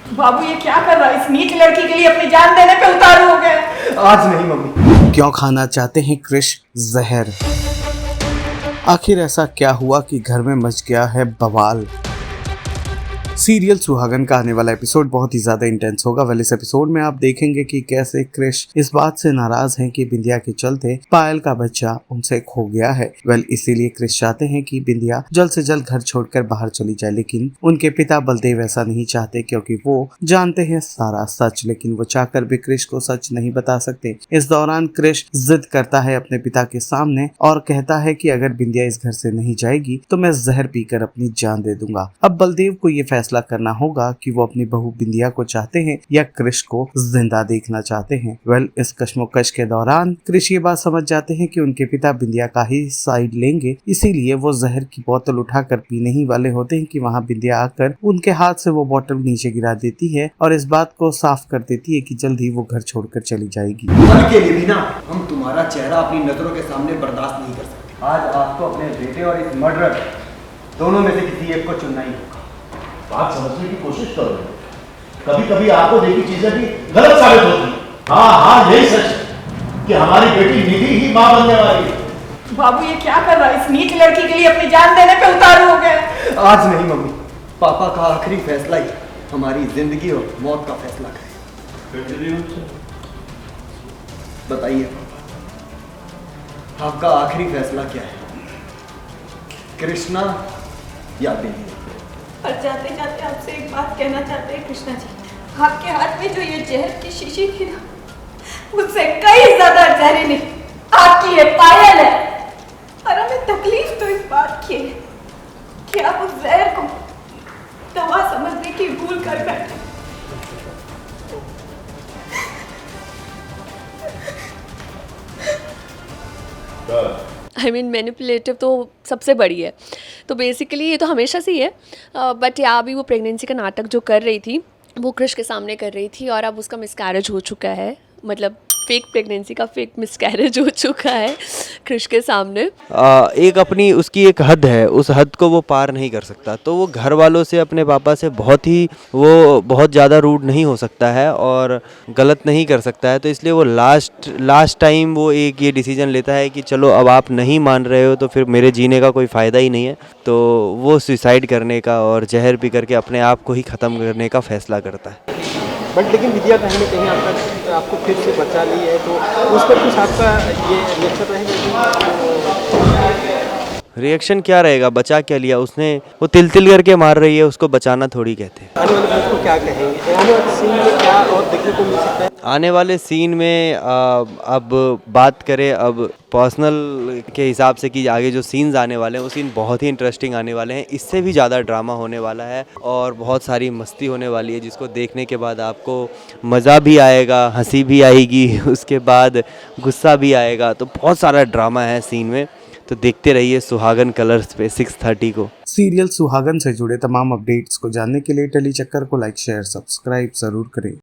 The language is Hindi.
बाबू ये क्या कर रहा है? इस नीच लड़की के लिए अपनी जान देने पे उतारू हो गए। आज नहीं मम्मी। क्यों खाना चाहते हैं क्रिश जहर? आखिर ऐसा क्या हुआ कि घर में मच गया है बवाल? सीरियल सुहागन का आने वाला एपिसोड बहुत ही ज्यादा इंटेंस होगा। वेल इस एपिसोड में आप देखेंगे कि कैसे क्रिश इस बात से नाराज हैं कि बिंदिया के चलते पायल का बच्चा उनसे खो गया है। वेल इसीलिए क्रिश चाहते हैं कि बिंदिया जल्द से जल्द घर छोड़कर बाहर चली जाए, लेकिन उनके पिता बलदेव ऐसा नहीं चाहते क्योंकि वो जानते हैं सारा सच, लेकिन वो चाहकर भी क्रिश को सच नहीं बता सकते। इस दौरान क्रिश जिद करता है अपने पिता के सामने और कहता है कि अगर बिंदिया इस घर से नहीं जाएगी तो मैं जहर पीकर अपनी जान दे दूंगा। अब बलदेव को ये फैसला करना होगा कि वो अपनी बहू बिंदिया को चाहते हैं या क्रिश को जिंदा देखना चाहते हैं। वेल इस कश्मोकश के दौरान क्रिश ये बात समझ जाते हैं कि उनके पिता बिंदिया का ही साइड लेंगे, इसीलिए वो जहर की बोतल उठाकर पीने ही वाले होते हैं कि वहाँ बिंदिया आकर उनके हाथ से वो बोतल नीचे गिरा देती है और इस बात को साफ कर देती है कि जल्द ही वो घर छोड़कर चली जाएगी। पल के लिए भी ना हम तुम्हारा चेहरा अपनी नजरों के सामने बर्दाश्त नहीं कर सकते। आज आपको अपने बेटे और इस मर्डरर दोनों में से किसी एक को चुनना ही होगा। बात समझने की कोशिश करो। कभी कभी आपको देखी चीजें भी गलत साबित होती हैं। हाँ यही सच है कि हमारी बेटी निधि ही मां बनने वाली है। बाबू ये क्या कर रहा है? इस नीच लड़की के लिए अपनी जान देने पे उतारू हो गए। आज नहीं मम्मी। पापा का आखिरी फैसला ही हमारी जिंदगी और मौत का फैसला करेगा। बताइए आपका आखिरी फैसला क्या है? कृष्णा या बिंदिया? और जाते जाते आपसे एक बात कहना चाहते हैं कृष्णा जी, आपके हाथ में जो ये जहर की शीशी थी ना, उससे कई ज्यादा जहरीली आपकी ये पायल है। और हमें तकलीफ तो इस बात की है कि आप उस जहर को दवा समझने की भूल कर बैठे। मैनिपुलेटिव तो सबसे बड़ी है, तो बेसिकली ये तो हमेशा से ही है। बट या अभी वो प्रेगनेंसी का नाटक जो कर रही थी वो क्रिश के सामने कर रही थी और अब उसका मिसकैरेज हो चुका है, मतलब फेक प्रेगनेंसी का फेक मिसकैरेज हो चुका है क्रिश के सामने। एक अपनी उसकी एक हद है, उस हद को वो पार नहीं कर सकता, तो वो घर वालों से अपने पापा से बहुत ज़्यादा रूड नहीं हो सकता है और गलत नहीं कर सकता है। तो इसलिए वो लास्ट टाइम वो एक ये डिसीजन लेता है कि चलो अब आप नहीं मान रहे हो तो फिर मेरे जीने का कोई फ़ायदा ही नहीं है। तो वो सुसाइड करने का और जहर पी करके अपने आप को ही ख़त्म करने का फ़ैसला करता है। बट लेकिन विद्या कहीं ना कहीं आपको फिर से बचा ली है, तो उस पर कुछ आपका ये रिएक्शन रहेगा? रिएक्शन क्या रहेगा? बचा क्या लिया उसने? वो तिल करके मार रही है, उसको बचाना थोड़ी कहते हैं। आने वाले वक्त को क्या कहेंगे? आने वाले सीन में क्या और देखने को मिल सकता है? आने वाले सीन में अब बात करें अब पर्सनल के हिसाब से कि आगे जो सीन्स आने वाले हैं वो सीन बहुत ही इंटरेस्टिंग आने वाले हैं। इससे भी ज़्यादा ड्रामा होने वाला है और बहुत सारी मस्ती होने वाली है, जिसको देखने के बाद आपको मज़ा भी आएगा, हंसी भी आएगी, उसके बाद गुस्सा भी आएगा। तो बहुत सारा ड्रामा है सीन में, तो देखते रहिए सुहागन कलर्स पे 6:30 को। सीरियल सुहागन से जुड़े तमाम अपडेट्स को जानने के लिए टेली चक्कर को लाइक शेयर सब्सक्राइब जरूर करें।